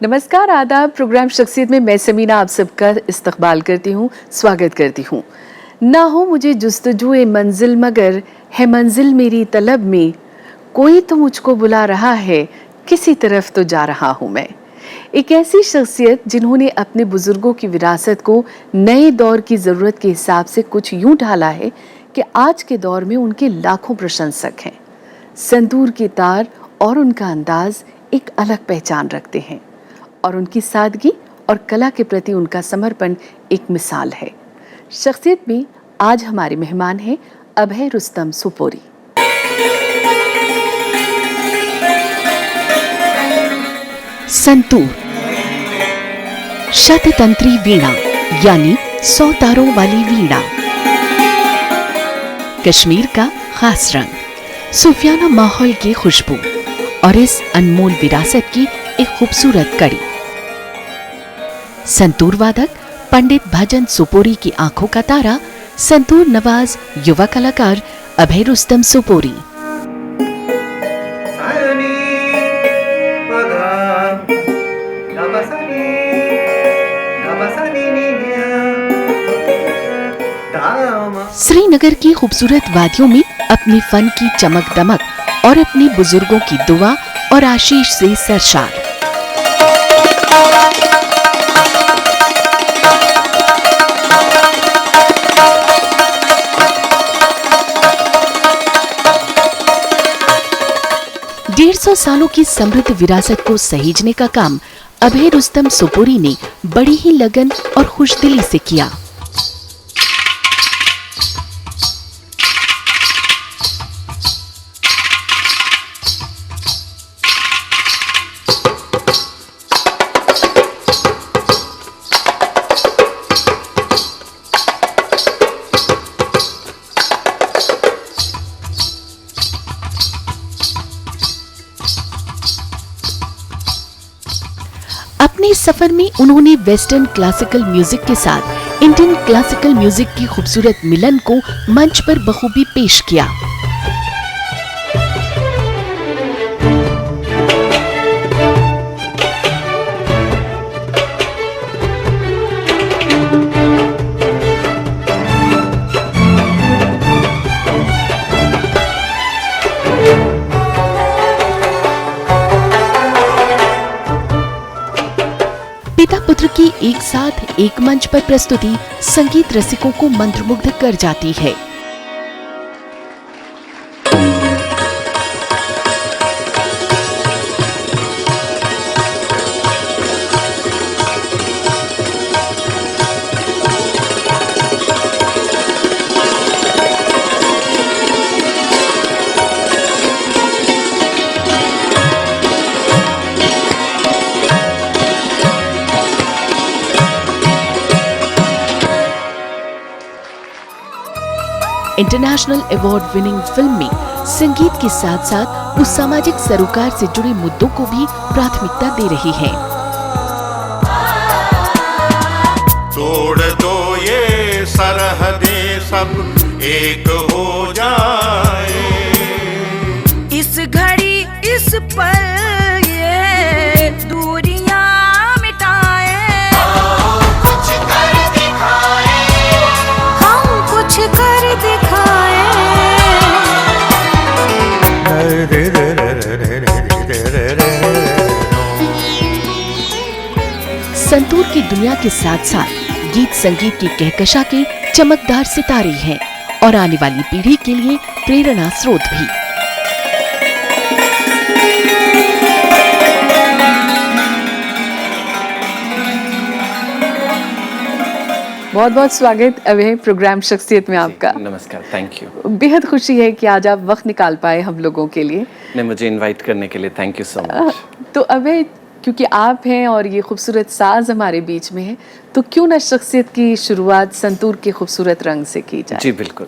नमस्कार, आदाब। प्रोग्राम शख्सियत में मैं समीना आप सबका इस्तकबाल करती हूँ, स्वागत करती हूँ। ना हो मुझे जुस्तजुए मंजिल मगर है मंजिल मेरी तलब में, कोई तो मुझको बुला रहा है, किसी तरफ तो जा रहा हूँ मैं। एक ऐसी शख्सियत जिन्होंने अपने बुजुर्गों की विरासत को नए दौर की ज़रूरत के हिसाब से कुछ यूं ढाला है कि आज के दौर में उनके लाखों प्रशंसक हैं। संतूर के तार और उनका अंदाज एक अलग पहचान रखते हैं और उनकी सादगी और कला के प्रति उनका समर्पण एक मिसाल है। शख्सियत में आज हमारे मेहमान हैं अभय रुस्तम सुपोरी। संतूर शततंत्री वीणा यानी 100 तारों वाली वीणा, कश्मीर का खास रंग, सूफियाना माहौल की खुशबू और इस अनमोल विरासत की एक खूबसूरत कड़ी। संतूर वादक पंडित भजन सुपोरी की आंखों का तारा, संतूर नवाज युवा कलाकार अभय रुस्तम सुपोरी। श्रीनगर की खूबसूरत वादियों में अपनी फन की चमक दमक और अपने बुजुर्गों की दुआ और आशीष से सरशार। डेढ़ 100 सालों की समृद्ध विरासत को सहेजने का काम अभय रुस्तम सुपोरी ने बड़ी ही लगन और खुशदिली से किया। अपने इस सफर में उन्होंने वेस्टर्न क्लासिकल म्यूजिक के साथ इंडियन क्लासिकल म्यूजिक की खूबसूरत मिलन को मंच पर बखूबी पेश किया। पिता पुत्र की एक साथ एक मंच पर प्रस्तुति संगीत रसिकों को मंत्रमुग्ध कर जाती है। इंटरनेशनल अवार्ड विनिंग फिल्म में संगीत के साथ साथ वो सामाजिक सरोकार से जुड़े मुद्दों को भी प्राथमिकता दे रही हैं। तोड़ दो ये सरहदें सब एक हो जाए, इस घड़ी इस पल ये दूरियां मिटाए, कुछ कर दिखाए, हम कुछ कर दिखाए। संतूर की दुनिया के साथ साथ गीत संगीत की कहकशा के चमकदार सितारे हैं और आने वाली पीढ़ी के लिए प्रेरणा स्रोत भी। बहुत बहुत स्वागत अभय प्रोग्राम शख्सियत में आपका। नमस्कार, थैंक यू। बेहद खुशी है कि आज आप वक्त निकाल पाए हम लोगों के लिए। ने मुझे इनवाइट करने के लिए थैंक यू सो मच। तो अभय, क्योंकि आप हैं और ये खूबसूरत साज हमारे बीच में है, तो क्यों ना शख्सियत की शुरुआत संतूर के खूबसूरत रंग से की जाए। जी बिल्कुल।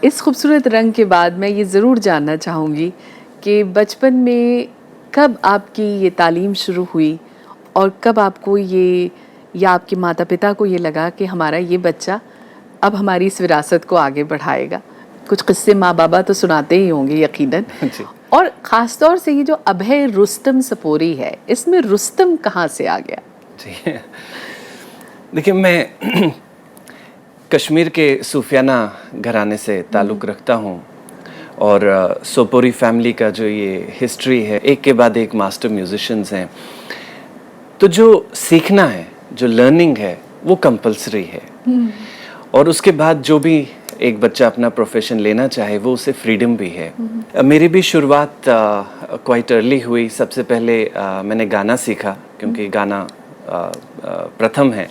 इस खूबसूरत रंग के बाद मैं ये ज़रूर जानना चाहूँगी कि बचपन में कब आपकी ये तालीम शुरू हुई और कब आपको ये या आपके माता पिता को ये लगा कि हमारा ये बच्चा अब हमारी इस विरासत को आगे बढ़ाएगा? कुछ किस्से माँ बाबा तो सुनाते ही होंगे यकीनन। जी। और ख़ास तौर से ये जो अभय रुस्तम सपोरी है, इसमें रुस्तम कहाँ से आ गया? जी देखिए, मैं कश्मीर के सूफियाना घराने से ताल्लुक़ रखता हूँ और सोपोरी फैमिली का जो ये हिस्ट्री है, एक के बाद एक मास्टर म्यूजिशियंस हैं। तो जो सीखना है, जो लर्निंग है, वो कंपलसरी है। और उसके बाद जो भी एक बच्चा अपना प्रोफेशन लेना चाहे, वो उसे फ्रीडम भी है। मेरी भी शुरुआत क्वाइट अर्ली हुई। सबसे पहले मैंने गाना सीखा, क्योंकि गाना प्रथम है।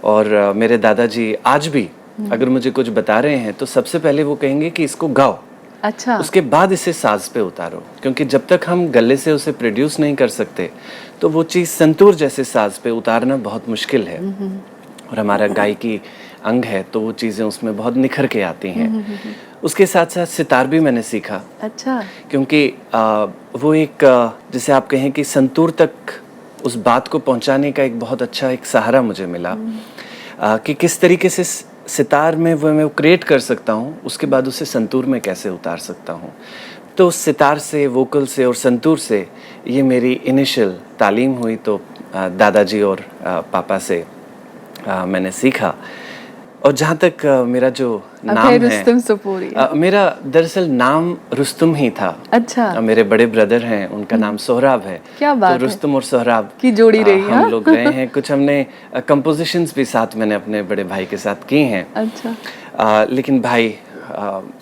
और मेरे दादाजी आज भी अगर मुझे कुछ बता रहे हैं तो सबसे पहले वो कहेंगे कि इसको गाओ, अच्छा। उसके बाद इसे साज पे उतारो, क्योंकि जब तक हम गले से उसे प्रोड्यूस नहीं कर सकते तो वो चीज़ संतूर जैसे साज पे उतारना बहुत मुश्किल है। और हमारा गायकी अंग है तो वो चीज़ें उसमें बहुत निखर के आती हैं। उसके साथ साथ सितार भी मैंने सीखा, अच्छा। क्योंकि वो एक जिसे आप कहें कि संतूर तक उस बात को पहुंचाने का एक बहुत अच्छा एक सहारा मुझे मिला कि किस तरीके से सितार में वो मैं क्रिएट कर सकता हूँ, उसके बाद उसे संतूर में कैसे उतार सकता हूँ। तो सितार से, वोकल से और संतूर से ये मेरी इनिशियल तालीम हुई। तो दादाजी और पापा से मैंने सीखा। और जहाँ तक मेरा जो नाम है, रुस्तम सपोरी, मेरा दरअसल नाम रुस्तम ही था। अच्छा। मेरे बड़े ब्रदर हैं, उनका नाम सोहराब है। क्या बात तो रुस्तम और सोहराब की जोड़ी रही है। हम लोग रहे हैं। कुछ हमने कंपोजिशंस भी साथ मैंने अपने बड़े भाई के साथ की हैं। अच्छा। लेकिन भाई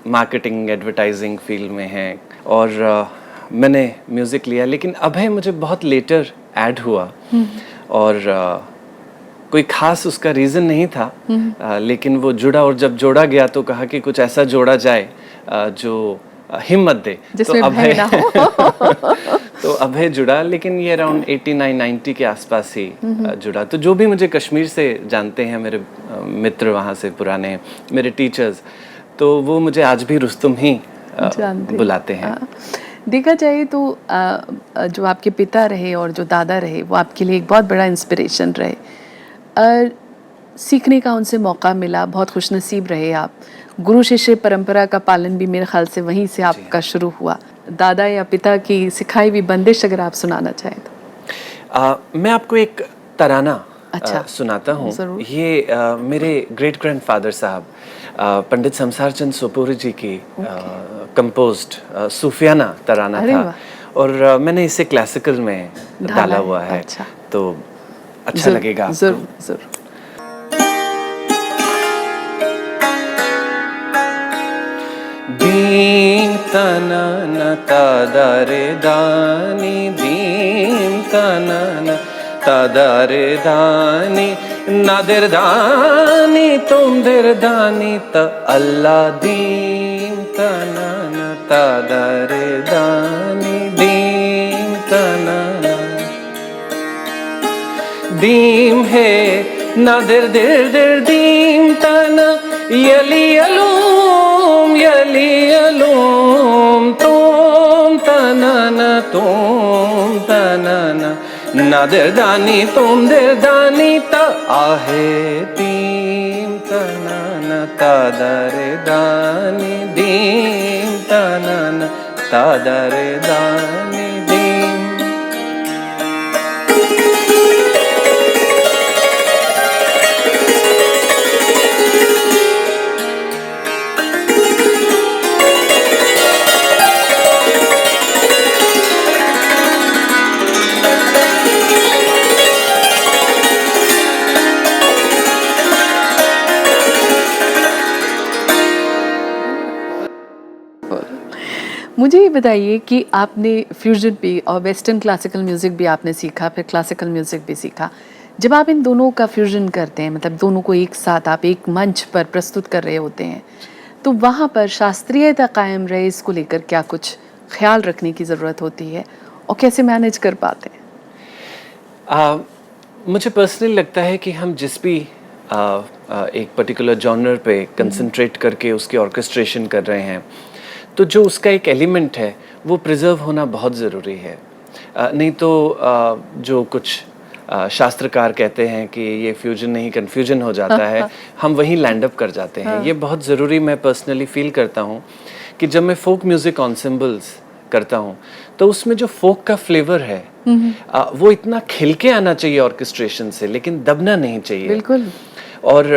मार्केटिंग एडवर्टाइजिंग फील्ड में हैं और मैंने म्यूज़िक लिया। लेकिन अभय मुझे बहुत लेटर ऐड हुआ और कोई खास उसका रीज़न नहीं था, लेकिन वो जुड़ा। और जब जोड़ा गया तो कहा कि कुछ ऐसा जोड़ा जाए जो हिम्मत दे, तो अभय तो अभय जुड़ा। लेकिन ये अराउंड 89-90 के आसपास ही जुड़ा। तो जो भी मुझे कश्मीर से जानते हैं, मेरे मित्र वहाँ से पुराने, मेरे टीचर्स, तो वो मुझे आज भी रुस्तम ही बुलाते हैं। देखा जाए तो जो आपके पिता रहे और जो दादा रहे, वो आपके लिए एक बहुत बड़ा इंस्पिरेशन रहे। सीखने का उनसे मौका मिला, बहुत खुशनसीब रहे आप। गुरु शिष्य परंपरा का पालन भी मेरे ख्याल से वहीं से आपका शुरू हुआ। दादा या पिता की सिखाई हुई बंदिश अगर आप सुनाना चाहें तो। मैं आपको एक तराना अच्छा। सुनाता हूँ। ये मेरे ग्रेट ग्रैंडफादर साहब पंडित शमशार चंद सोपोरी जी की कंपोज्ड सूफियाना तराना था। और मैंने इसे क्लासिकल में डाला हुआ है। अच्छा। तो अच्छा लगेगा आपको। जरूर जरूर। दीन तनन तदरे दानी, दीन तनन तदरे दानी, नादिर दानी तुम दिर दानी त अल्लाह। दीन तनन तदरे दानी, दीन तनन दीम है नादिर दिर दिर दीम तना, यली अलूम यली अलूम तुम तनाना तुम तनाना, नादिर दानी तुम दिर दानी त आहे दीम तनाना तादरे दानी, दीम तनाना तादरे दानी दीम। मुझे ये बताइए कि आपने फ्यूजन भी और वेस्टर्न क्लासिकल म्यूज़िक भी आपने सीखा, फिर क्लासिकल म्यूज़िक भी सीखा। जब आप इन दोनों का फ्यूजन करते हैं, मतलब दोनों को एक साथ आप एक मंच पर प्रस्तुत कर रहे होते हैं, तो वहाँ पर शास्त्रीयता कायम रहे, इसको लेकर क्या कुछ ख्याल रखने की ज़रूरत होती है और कैसे मैनेज कर पाते हैं? मुझे पर्सनली लगता है कि हम जिस भी एक पर्टिकुलर जॉनर पे कंसंट्रेट करके उसके ऑर्केस्ट्रेशन कर रहे हैं, तो जो उसका एक एलिमेंट है वो प्रिजर्व होना बहुत ज़रूरी है। नहीं तो जो कुछ शास्त्रकार कहते हैं कि ये फ्यूजन नहीं कन्फ्यूजन हो जाता है, हम वहीं लैंड अप कर जाते हैं। ये बहुत ज़रूरी मैं पर्सनली फील करता हूँ कि जब मैं फोक म्यूज़िक एंसेम्बल्स करता हूँ तो उसमें जो फोक का फ्लेवर है वो इतना खिल के आना चाहिए ऑर्केस्ट्रेशन से, लेकिन दबना नहीं चाहिए। बिल्कुल। और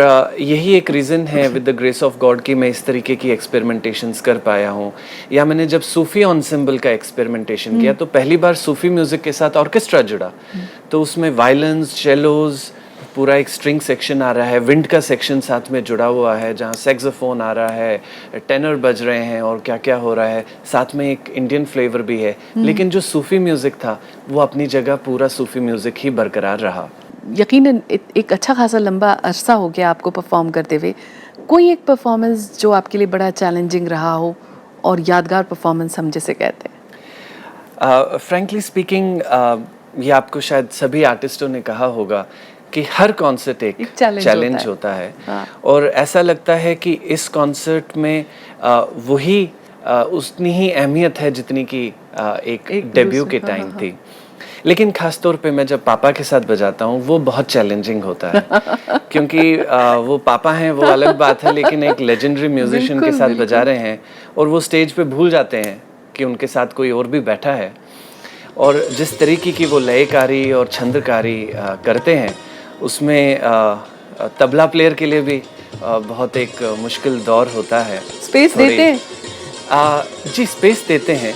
यही एक रीज़न है with the grace of God कि मैं इस तरीके की एक्सपेरिमेंटेशंस कर पाया हूँ। या मैंने जब सूफ़ी एंसेम्बल का एक्सपेरिमेंटेशन किया तो पहली बार सूफ़ी म्यूज़िक के साथ ऑर्केस्ट्रा जुड़ा, तो उसमें वायलिन्स, चेलोज, पूरा एक स्ट्रिंग सेक्शन आ रहा है, विंड का सेक्शन साथ में जुड़ा हुआ है जहाँ सैक्सोफोन आ रहा है, टेनर बज रहे हैं और क्या क्या हो रहा है, साथ में एक इंडियन फ्लेवर भी है। लेकिन जो सूफ़ी म्यूज़िक था वो अपनी जगह पूरा सूफ़ी म्यूज़िक ही बरकरार रहा। यकीनन एक अच्छा खासा लंबा अरसा हो गया आपको परफॉर्म करते हुए। कोई एक परफॉर्मेंस जो आपके लिए बड़ा चैलेंजिंग रहा हो और यादगार परफॉर्मेंस हम जिसे कहते हैं? फ्रैंकली स्पीकिंग ये आपको शायद सभी आर्टिस्टों ने कहा होगा कि हर कॉन्सर्ट एक चैलेंज होता है। हाँ। और ऐसा लगता है कि इस कॉन्सर्ट में वही उतनी ही अहमियत है जितनी कि एक डेब्यू के टाइम थी। लेकिन ख़ास तौर पे मैं जब पापा के साथ बजाता हूँ वो बहुत चैलेंजिंग होता है क्योंकि वो पापा हैं वो अलग बात है, लेकिन एक लेजेंडरी म्यूजिशियन के साथ बजा रहे हैं और वो स्टेज पे भूल जाते हैं कि उनके साथ कोई और भी बैठा है। और जिस तरीके की वो लयकारी और छंदकारी करते हैं उसमें तबला प्लेयर के लिए भी बहुत एक मुश्किल दौर होता है। स्पेस देते हैं? जी स्पेस देते हैं,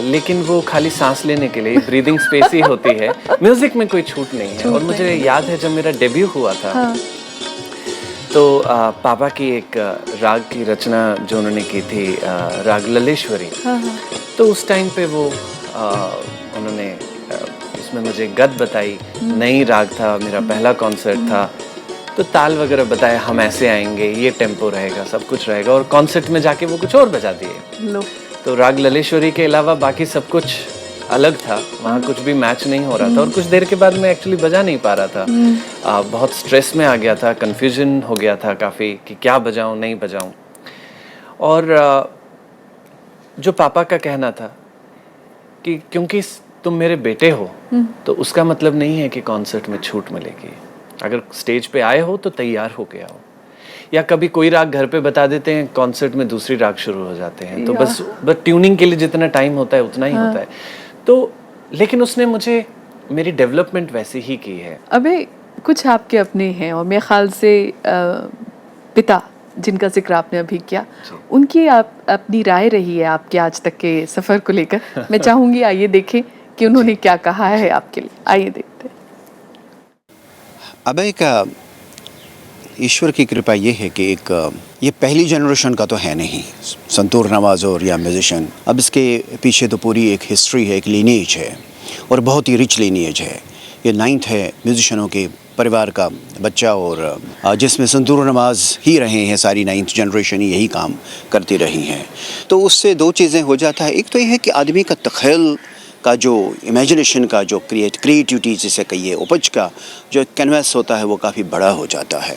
लेकिन वो खाली सांस लेने के लिए ब्रीदिंग स्पेस ही होती है। म्यूजिक में कोई छूट नहीं है। और मुझे याद है जब मेरा डेब्यू हुआ था तो पापा की एक राग की रचना जो उन्होंने की थी, राग ललेश्वरी, तो उस टाइम पे वो उन्होंने उसमें मुझे गद बताई, नई राग था, मेरा पहला कॉन्सर्ट था, तो ताल वगैरह बताया, हम ऐसे आएंगे, ये टेम्पो रहेगा, सब कुछ रहेगा, और कॉन्सर्ट में जाके वो कुछ और बजा दिए। तो राग ललेश्वरी के अलावा बाकी सब कुछ अलग था, वहाँ कुछ भी मैच नहीं हो रहा था। और कुछ देर के बाद मैं एक्चुअली बजा नहीं पा रहा था, बहुत स्ट्रेस में आ गया था, कन्फ्यूजन हो गया था काफ़ी कि क्या बजाऊँ नहीं बजाऊँ। और जो पापा का कहना था कि क्योंकि तुम मेरे बेटे हो तो उसका मतलब नहीं है कि कॉन्सर्ट में छूट मिलेगी, अगर स्टेज पे आए हो तो तैयार हो गया हो। या कभी कोई राग घर पे बता देते हैं, कॉन्सर्ट में दूसरी राग शुरू हो जाते हैं, तो बस ट्यूनिंग के लिए जितना टाइम होता है उतना ही होता है। तो लेकिन उसने मुझे मेरी डेवलपमेंट वैसी ही की है। अबे कुछ आपके अपने हैं और मेरे ख्याल से पिता जिनका जिक्र आपने अभी किया, उनकी आप अपनी राय रही है आपके आज तक के सफ़र को लेकर। मैं चाहूँगी आइए देखें कि उन्होंने क्या कहा है आपके लिए। आइए देखते हैं। अब एक ईश्वर की कृपा ये है कि एक ये पहली जनरेशन का तो है नहीं संतूर नवाज़ और या म्यूजिशियन। अब इसके पीछे तो पूरी एक हिस्ट्री है, एक लीनेज है और बहुत ही रिच लीनेज है। ये 9th है म्यूजिशियनों के परिवार का बच्चा और जिसमें संतूर नवाज़ ही रहे हैं, सारी 9th जनरेशन ही यही काम करती रही हैं। तो उससे दो चीज़ें हो जाता है। एक तो ये है कि आदमी का तख़यल का जो इमेजिनेशन का जो क्रिएटिविटी जिसे कहिए, उपज का जो कैनवास होता है वो काफ़ी बड़ा हो जाता है।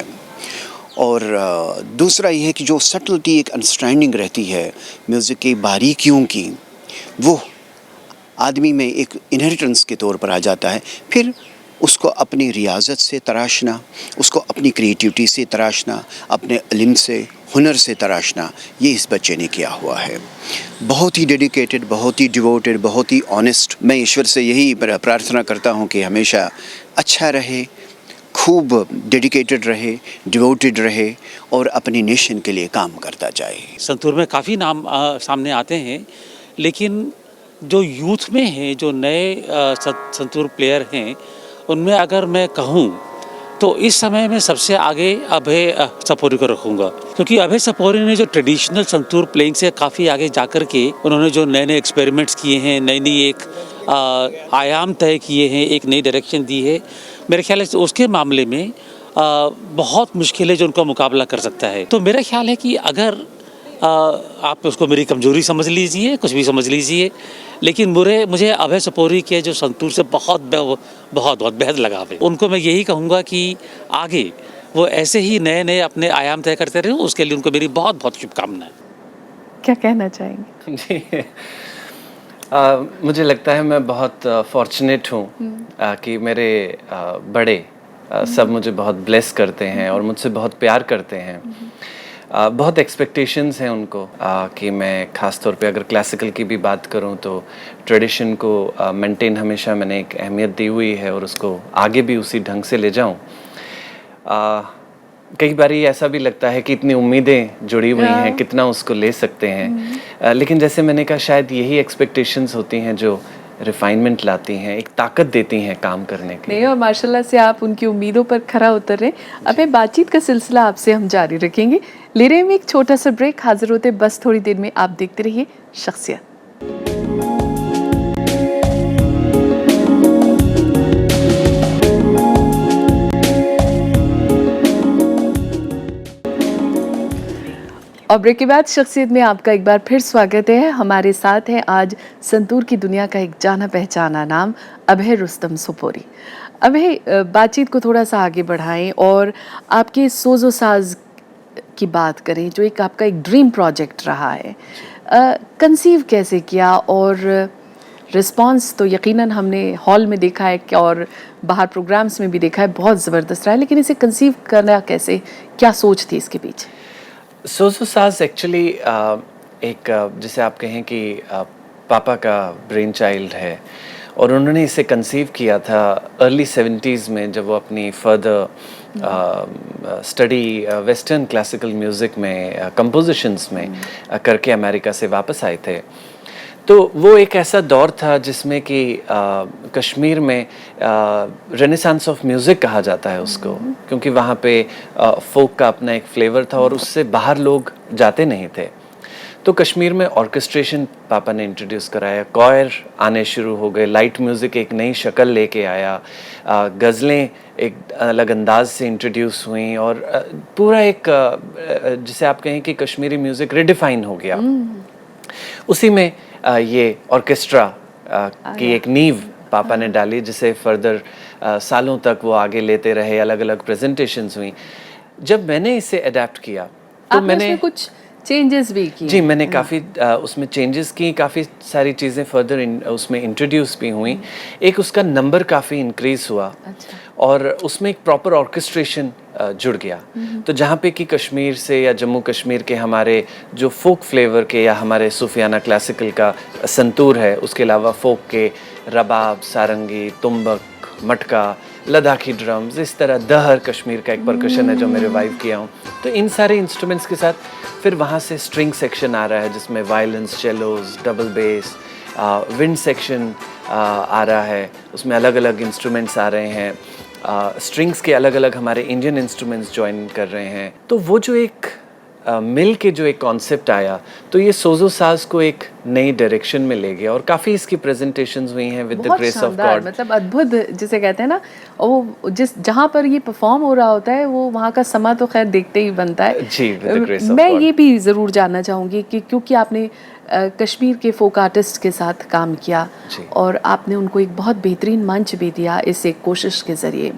और दूसरा ये है कि जो सटलिटी, एक अंडरस्टैंडिंग रहती है म्यूज़िक की बारीकियों की, वो आदमी में एक इनहेरिटेंस के तौर पर आ जाता है। फिर उसको अपनी रियाजत से तराशना, उसको अपनी क्रिएटिविटी से तराशना, अपने इल्म से, हुनर से तराशना, ये इस बच्चे ने किया हुआ है। बहुत ही डेडिकेटेड, बहुत ही डिवोटेड, बहुत ही ऑनेस्ट। मैं ईश्वर से यही प्रार्थना करता हूँ कि हमेशा अच्छा रहे, खूब डेडिकेटेड रहे, डिवोटेड रहे और अपनी नेशन के लिए काम करता जाए। संतूर में काफ़ी नाम सामने आते हैं, लेकिन जो यूथ में हैं, जो नए संतूर प्लेयर हैं, उनमें अगर मैं कहूँ तो इस समय में सबसे आगे अभय सपोरी को रखूँगा, क्योंकि अभय सपोरी ने जो ट्रेडिशनल संतूर प्लेइंग से काफ़ी आगे जाकर के उन्होंने जो नए नए एक्सपेरिमेंट्स किए हैं, नई नई एक आयाम तय किए हैं, एक नई डायरेक्शन दी है। मेरे ख्याल से उसके मामले में बहुत मुश्किल है जो उनका मुकाबला कर सकता है। तो मेरा ख्याल है कि अगर आप उसको मेरी कमजोरी समझ लीजिए, कुछ भी समझ लीजिए, लेकिन मुझे अभय सपोरी के जो संतूर से बहुत बेहद लगाव है। उनको मैं यही कहूँगा कि आगे वो ऐसे ही नए नए अपने आयाम तय करते रहें, उसके लिए उनको मेरी बहुत बहुत शुभकामनाएं। क्या कहना चाहेंगे? जी मुझे लगता है मैं बहुत फॉर्चुनेट हूँ कि मेरे बड़े सब मुझे बहुत ब्लेस करते हैं और मुझसे बहुत प्यार करते हैं। बहुत एक्सपेक्टेशंस हैं उनको कि मैं ख़ास तौर पे अगर क्लासिकल की भी बात करूं तो ट्रेडिशन को मेंटेन हमेशा मैंने एक अहमियत दी हुई है और उसको आगे भी उसी ढंग से ले जाऊं। कई बार ऐसा भी लगता है कि इतनी उम्मीदें जुड़ी हुई हैं, कितना उसको ले सकते हैं। लेकिन जैसे मैंने कहा, शायद यही एक्सपेक्टेशंस होती हैं जो रिफाइनमेंट लाती हैं, एक ताकत देती हैं काम करने की। नहीं, और माशाल्लाह से आप उनकी उम्मीदों पर खरा उतर रहे हैं। अब बातचीत का सिलसिला आपसे हम जारी रखेंगे। ले रहे हैं एक छोटा सा ब्रेक, हाजिर होते बस थोड़ी देर में। आप देखते रहिए शख्सियत। और ब्रेक के बाद शख्सियत में आपका एक बार फिर स्वागत है। हमारे साथ है आज संतूर की दुनिया का एक जाना पहचाना नाम अभय रुस्तम सोपोरी। अभय, बातचीत को थोड़ा सा आगे बढ़ाएं और आपके सोजो साज की बात करें, जो एक आपका एक ड्रीम प्रोजेक्ट रहा है। कंसीव कैसे किया और रिस्पांस तो यकीनन हमने हॉल में देखा है और बाहर प्रोग्राम्स में भी देखा है, बहुत ज़बरदस्त रहा है, लेकिन इसे कंसीव करना कैसे, क्या सोच थी इसके पीछे? सोजो साज एक्चुअली एक जिसे आप कहें कि पापा का ब्रेन चाइल्ड है और उन्होंने इसे कंसीव किया था अर्ली 70s में, जब वो अपनी further study western classical music में कंपोजिशंस में करके अमेरिका से वापस आए थे। तो वो एक ऐसा दौर था जिसमें कि कश्मीर में रेनेसांस ऑफ म्यूज़िक कहा जाता है उसको, क्योंकि वहाँ पे फोक का अपना एक फ्लेवर था और उससे बाहर लोग जाते नहीं थे। तो कश्मीर में ऑर्केस्ट्रेशन पापा ने इंट्रोड्यूस कराया, कॉयर आने शुरू हो गए, लाइट म्यूज़िक एक नई शक्ल लेके आया, गज़लें एक अलग अंदाज से इंट्रोड्यूस हुई और पूरा एक जिसे आप कहें कि कश्मीरी म्यूज़िक रिडिफाइन हो गया। उसी में ये ऑर्केस्ट्रा की एक नींव पापा ने डाली, जिसे फर्दर सालों तक वो आगे लेते रहे, अलग अलग प्रेजेंटेशंस हुई। जब मैंने इसे अडेप्ट किया तो मैंने कुछ चेंजेस भी किए। जी, मैंने काफ़ी उसमें चेंजेस की, काफ़ी सारी चीज़ें फर्दर उसमें इंट्रोड्यूस भी हुई। एक उसका नंबर काफ़ी इंक्रीज़ हुआ। अच्छा। और उसमें एक प्रॉपर ऑर्केस्ट्रेशन जुड़ गया। तो जहाँ पे कि कश्मीर से या जम्मू कश्मीर के हमारे जो फोक फ्लेवर के या हमारे सूफियाना क्लासिकल का संतूर है, उसके अलावा फोक के रबाब, सारंगी, तुम्बक, मटका, लद्दाखी ड्रम्स, इस तरह दहर कश्मीर का एक परकशन है जो मैं रिवाइव किया हूँ। तो इन सारे इंस्ट्रूमेंट्स के साथ फिर वहाँ से स्ट्रिंग सेक्शन आ रहा है, जिसमें वायलिन्स, चेलोस, डबल बेस, विंड सेक्शन आ रहा है, उसमें अलग अलग इंस्ट्रूमेंट्स आ रहे हैं, स्ट्रिंग्स के अलग अलग हमारे इंडियन इंस्ट्रूमेंट्स ज्वाइन कर रहे हैं। तो वो जो एक मिल के जो एक कॉन्सेप्ट आया, तो ये सोजो साज को एक नई डायरेक्शन में ले गया और काफ़ी इसकी प्रेजेंटेशंस हुई हैं with the grace of God. मतलब अद्भुत जिसे कहते हैं ना, वो जिस जहाँ पर ये परफॉर्म हो रहा होता है वो वहाँ का समा तो खैर देखते ही बनता है। जी, विद द ग्रेस ऑफ मैं गॉड। ये भी ज़रूर जानना चाहूँगी कि क्योंकि आपने कश्मीर के फोक आर्टिस्ट के साथ काम किया और आपने उनको एक बहुत बेहतरीन मंच भी दिया इस एक कोशिश के ज़रिए,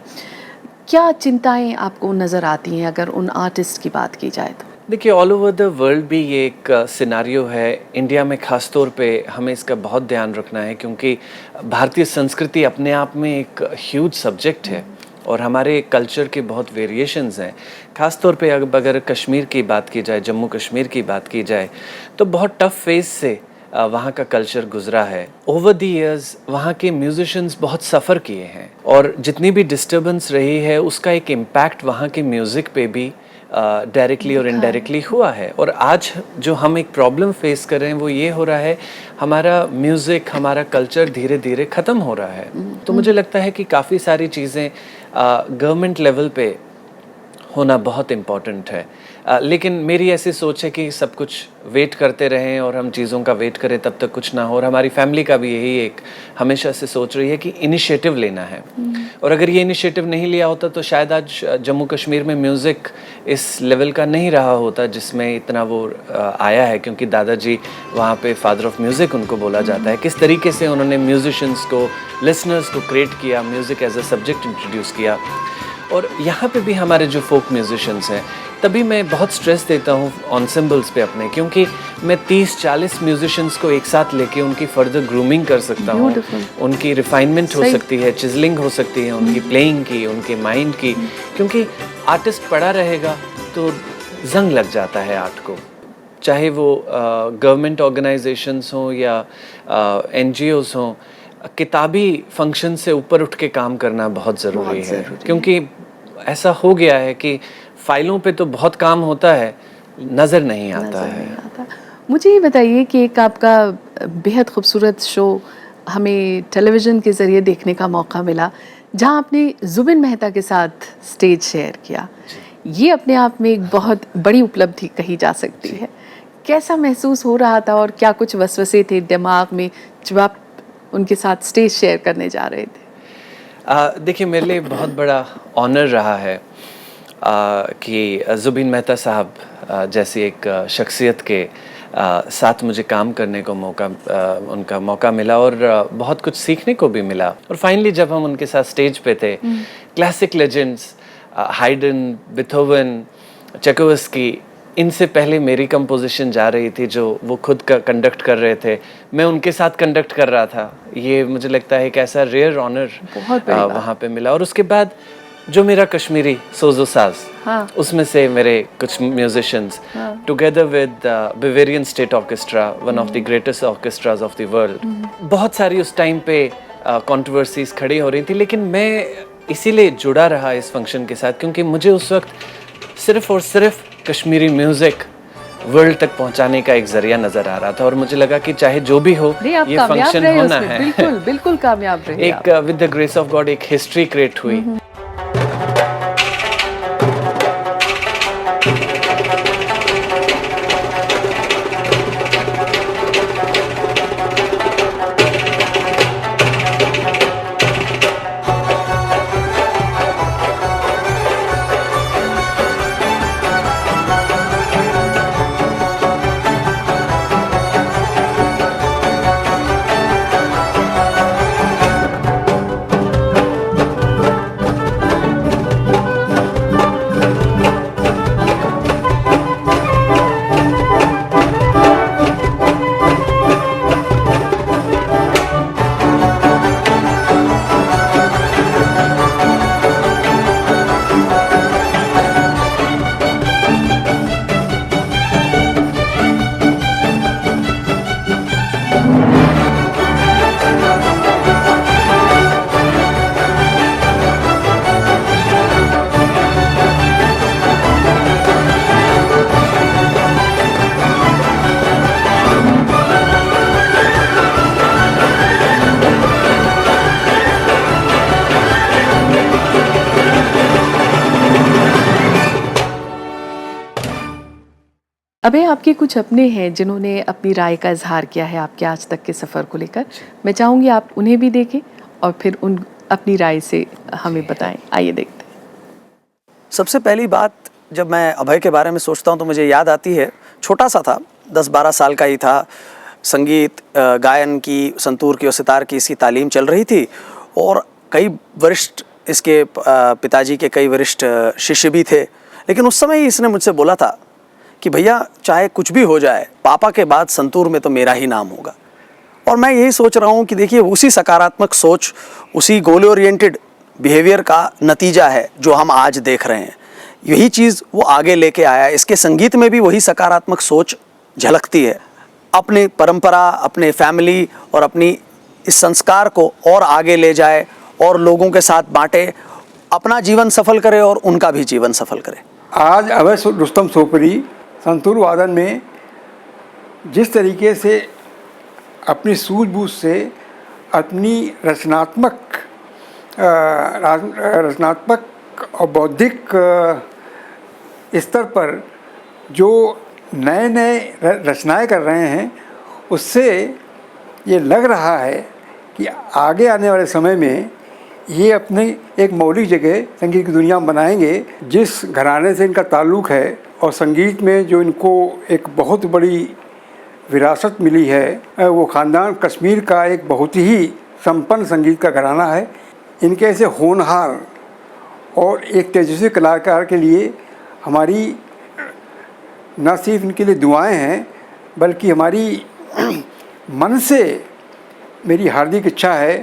क्या चिंताएं आपको नज़र आती हैं अगर उन आर्टिस्ट की बात की जाए तो? देखिए, ऑल ओवर द वर्ल्ड भी ये एक सिनारियो है। इंडिया में ख़ास तौर पे हमें इसका बहुत ध्यान रखना है, क्योंकि भारतीय संस्कृति अपने आप में एक ह्यूज सब्जेक्ट है और हमारे कल्चर के बहुत वेरिएशंस हैं। ख़ास तौर पे अगर कश्मीर की बात की जाए, जम्मू कश्मीर की बात की जाए, तो बहुत टफ फेज से वहाँ का कल्चर गुजरा है। ओवर द ईयर्स वहाँ के म्यूजिशियंस बहुत सफ़र किए हैं और जितनी भी डिस्टर्बेंस रही है उसका एक इम्पैक्ट वहाँ के म्यूज़िक पे भी डायरेक्टली और इनडायरेक्टली हुआ है। और आज जो हम एक प्रॉब्लम फेस कर रहे हैं वो ये हो रहा है, हमारा म्यूज़िक, हमारा कल्चर धीरे धीरे ख़त्म हो रहा है। तो मुझे लगता है कि काफ़ी सारी चीज़ें गवर्नमेंट लेवल पे होना बहुत इम्पॉर्टेंट है। लेकिन मेरी ऐसी सोच है कि सब कुछ वेट करते रहें और हम चीज़ों का वेट करें तब तक कुछ ना हो। और हमारी फैमिली का भी यही एक हमेशा से सोच रही है कि इनिशिएटिव लेना है। और अगर ये इनिशिएटिव नहीं लिया होता तो शायद आज जम्मू कश्मीर में म्यूज़िक इस लेवल का नहीं रहा होता जिसमें इतना वो आया है, क्योंकि दादाजी वहाँ पे फादर ऑफ म्यूज़िक उनको बोला जाता है। किस तरीके से उन्होंने म्यूजिशियंस को, लिसनर्स को क्रिएट किया, music as a subject introduce किया। और यहाँ पे भी हमारे जो फोक म्यूजिशियंस हैं, तभी मैं बहुत स्ट्रेस देता हूँ ऑनसेम्बल्स पे अपने, क्योंकि मैं 30-40 म्यूजिशियंस को एक साथ लेके उनकी फर्दर ग्रूमिंग कर सकता हूँ, उनकी रिफाइनमेंट हो सकती है, चिजलिंग हो सकती है, उनकी प्लेइंग की, उनके माइंड की, क्योंकि आर्टिस्ट पड़ा रहेगा तो जंग लग जाता है आर्ट को। चाहे वो गवर्नमेंट ऑर्गेनाइजेशंस हों या NGOs हों, किताबी फंक्शन से ऊपर उठ के काम करना बहुत ज़रूरी है, क्योंकि ऐसा हो गया है कि फाइलों पे तो बहुत काम होता है, नज़र नहीं आता है। मुझे ये बताइए कि एक आपका बेहद खूबसूरत शो हमें टेलीविज़न के ज़रिए देखने का मौका मिला, जहां आपने जुबिन मेहता के साथ स्टेज शेयर किया। ये अपने आप में एक बहुत बड़ी उपलब्धि कही जा सकती है। कैसा महसूस हो रहा था और क्या कुछ वसवसे थे दिमाग में जब आप उनके साथ स्टेज शेयर करने जा रहे थे? देखिए, मेरे लिए बहुत बड़ा ऑनर रहा है कि जुबिन मेहता साहब जैसी एक शख्सियत के साथ मुझे काम करने को उनका मौका मिला और बहुत कुछ सीखने को भी मिला। और फाइनली जब हम उनके साथ स्टेज पे थे, क्लासिक लेजेंड्स हाइडन, बीथोवन, चैकोवस्की, इनसे पहले मेरी कंपोजिशन जा रही थी जो वो खुद का कंडक्ट कर रहे थे, मैं उनके साथ कंडक्ट कर रहा था। ये मुझे लगता है एक ऐसा रेयर ऑनर वहाँ पे मिला। और उसके बाद जो मेरा कश्मीरी सोजो साज, उसमें से मेरे कुछ musicians together with Bavarian state orchestra, one of the greatest orchestras of the world, बहुत सारी उस टाइम पे कंट्रोवर्सीज खड़ी हो रही थी, लेकिन मैं इसीलिए जुड़ा रहा इस फंक्शन के साथ क्योंकि मुझे उस वक्त सिर्फ और सिर्फ कश्मीरी म्यूजिक वर्ल्ड तक पहुंचाने का एक जरिया नजर आ रहा था। और मुझे लगा कि चाहे जो भी हो, ये फंक्शन होना है। बिल्कुल बिल्कुल कामयाब रहे। एक with the grace of God एक हिस्ट्री क्रिएट हुई। अबे आपके कुछ अपने हैं जिन्होंने अपनी राय का इजहार किया है आपके आज तक के सफ़र को लेकर। मैं चाहूँगी आप उन्हें भी देखें और फिर उन अपनी राय से हमें बताएं। आइए देखते हैं। सबसे पहली बात, जब मैं अभय के बारे में सोचता हूँ तो मुझे याद आती है, छोटा सा था, 10-12 साल का ही था, संगीत गायन की, संतूर की और सितार की इसकी तालीम चल रही थी और कई वरिष्ठ इसके पिताजी के कई वरिष्ठ शिष्य भी थे। लेकिन उस समय ही इसने मुझसे बोला था कि भैया चाहे कुछ भी हो जाए, पापा के बाद संतूर में तो मेरा ही नाम होगा। और मैं यही सोच रहा हूँ कि देखिए, उसी सकारात्मक सोच, उसी गोल ओरिएंटेड बिहेवियर का नतीजा है जो हम आज देख रहे हैं। यही चीज़ वो आगे लेके आया। इसके संगीत में भी वही सकारात्मक सोच झलकती है। अपनी परंपरा, अपने फैमिली और अपनी इस संस्कार को और आगे ले जाए और लोगों के साथ बांटे, अपना जीवन सफल करे और उनका भी जीवन सफल करे। आज अभय रुस्तम सोपरी संतूर वादन में जिस तरीके से अपनी सूझबूझ से, अपनी रचनात्मक और बौद्धिक स्तर पर जो नए नए रचनाएं कर रहे हैं, उससे ये लग रहा है कि आगे आने वाले समय में ये अपने एक मौलिक जगह संगीत की दुनिया में बनाएंगे। जिस घराने से इनका ताल्लुक़ है और संगीत में जो इनको एक बहुत बड़ी विरासत मिली है, वो ख़ानदान कश्मीर का एक बहुत ही संपन्न संगीत का घराना है। इनके ऐसे होनहार और एक तेजस्वी कलाकार के लिए हमारी न सिर्फ इनके लिए दुआएं हैं, बल्कि हमारी मन से मेरी हार्दिक इच्छा है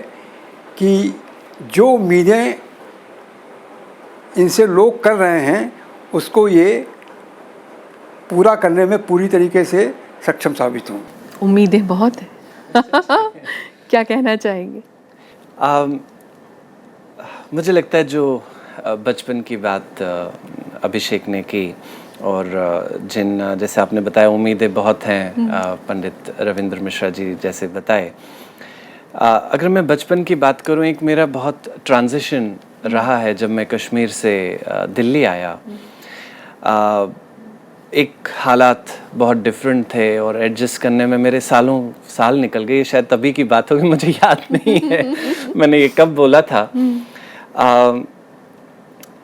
कि जो उम्मीदें इनसे लोग कर रहे हैं उसको ये पूरा करने में पूरी तरीके से सक्षम साबित हों। उम्मीदें बहुत हैं। क्या कहना चाहेंगे? मुझे लगता है जो बचपन की बात अभिषेक ने की और जिन जैसे आपने बताया उम्मीदें बहुत हैं, पंडित रविंद्र मिश्रा जी जैसे बताए। अगर मैं बचपन की बात करूं, एक मेरा बहुत ट्रांजिशन रहा है जब मैं कश्मीर से दिल्ली आया। एक हालात बहुत डिफरेंट थे और एडजस्ट करने में मेरे साल निकल गए। शायद तभी की बात होगी, मुझे याद नहीं है मैंने ये कब बोला था।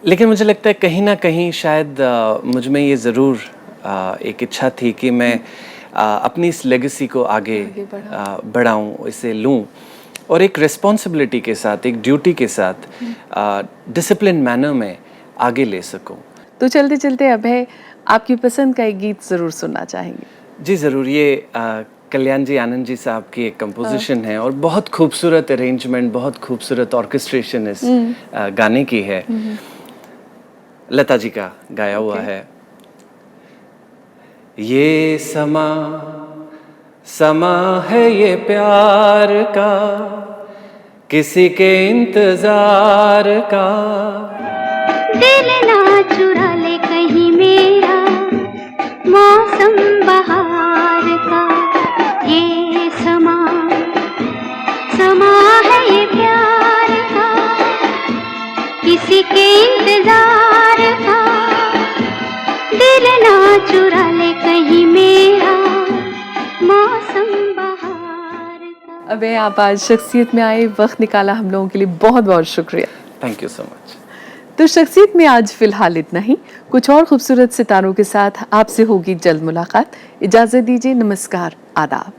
लेकिन मुझे लगता है कहीं ना कहीं शायद मुझ में ये ज़रूर एक इच्छा थी कि मैं अपनी इस लेगेसी को आगे बढ़ाऊं, इसे लूं और एक रिस्पॉन्सिबिलिटी के साथ, एक ड्यूटी के साथ डिसिप्लिन मैनर में आगे ले सकूं। तो चलते चलते अभय आपकी पसंद का एक गीत ज़रूर सुनना चाहेंगे। जी ज़रूर। ये कल्याण जी आनंद जी साहब की एक कंपोजिशन है और बहुत खूबसूरत अरेंजमेंट, बहुत खूबसूरत ऑर्केस्ट्रेशन इस गाने की है। लता जी का गाया हुआ है। ये समा है ये प्यार का, किसी के इंतजार का। दिल ना चुरा ले कहीं मेरा मौसम बहार का। ये समा है ये प्यार का, किसी के इंतजार का। दिल ना चुरा ले कहीं मेरा मौसम बहार का। अभय आप आज शख्सियत में आए, वक्त निकाला हम लोगों के लिए, बहुत बहुत शुक्रिया। Thank you so much. तो शख्सियत में आज फिलहाल इतना ही। कुछ और खूबसूरत सितारों के साथ आपसे होगी जल्द मुलाकात। इजाज़त दीजिए। नमस्कार, आदाब।